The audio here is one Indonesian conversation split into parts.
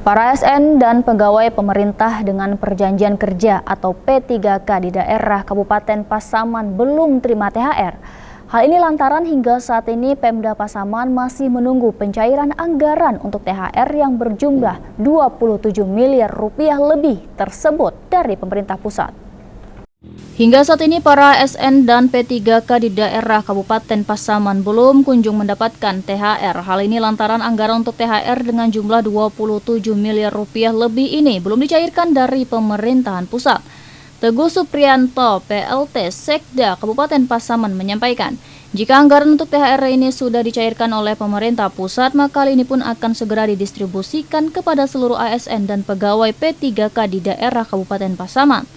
Para ASN dan pegawai pemerintah dengan perjanjian kerja atau P3K di daerah Kabupaten Pasaman belum terima THR. Hal ini lantaran hingga saat ini Pemda Pasaman masih menunggu pencairan anggaran untuk THR yang berjumlah 27 miliar rupiah lebih tersebut dari pemerintah pusat. Hingga saat ini para ASN dan P3K di daerah Kabupaten Pasaman belum kunjung mendapatkan THR. Hal ini lantaran anggaran untuk THR dengan jumlah 27 miliar rupiah lebih ini belum dicairkan dari pemerintahan pusat. Teguh Supriyanto, PLT Sekda Kabupaten Pasaman menyampaikan, jika anggaran untuk THR ini sudah dicairkan oleh pemerintah pusat, maka hal ini pun akan segera didistribusikan kepada seluruh ASN dan pegawai P3K di daerah Kabupaten Pasaman.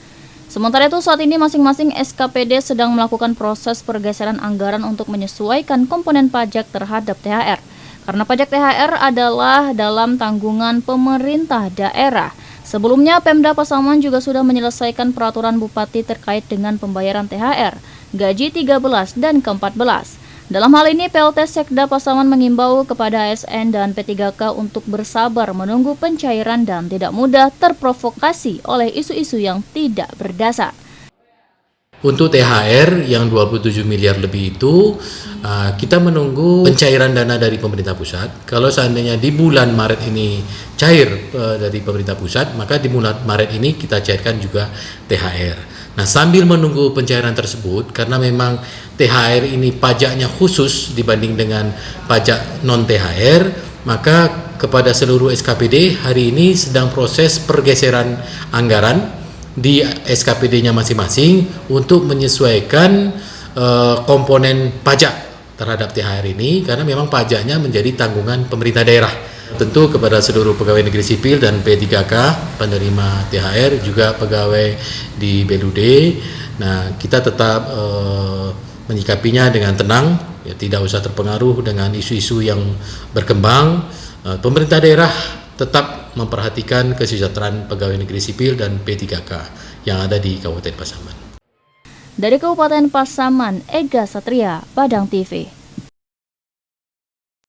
Sementara itu saat ini masing-masing SKPD sedang melakukan proses pergeseran anggaran untuk menyesuaikan komponen pajak terhadap THR. Karena pajak THR adalah dalam tanggungan pemerintah daerah. Sebelumnya Pemda Pasaman juga sudah menyelesaikan peraturan Bupati terkait dengan pembayaran THR, gaji 13 dan ke-14. Dalam hal ini, PLT Sekda Pasaman mengimbau kepada ASN dan P3K untuk bersabar menunggu pencairan dan tidak mudah terprovokasi oleh isu-isu yang tidak berdasar. Untuk THR yang 27 miliar lebih itu, kita menunggu pencairan dana dari pemerintah pusat. Kalau seandainya di bulan Maret ini cair dari pemerintah pusat, maka di bulan Maret ini kita cairkan juga THR. Nah, sambil menunggu pencairan tersebut, karena memang THR ini pajaknya khusus dibanding dengan pajak non-THR, maka kepada seluruh SKPD hari ini sedang proses pergeseran anggaran di SKPD-nya masing-masing untuk menyesuaikan komponen pajak terhadap THR ini, karena memang pajaknya menjadi tanggungan pemerintah daerah. Tentu kepada seluruh pegawai negeri sipil dan P3K penerima THR, juga pegawai di BLUD. Nah, kita tetap menyikapinya dengan tenang, ya, tidak usah terpengaruh dengan isu-isu yang berkembang. Pemerintah daerah tetap memperhatikan kesejahteraan pegawai negeri sipil dan P3K yang ada di Kabupaten Pasaman. Dari Kabupaten Pasaman, Ega Satria, Padang TV.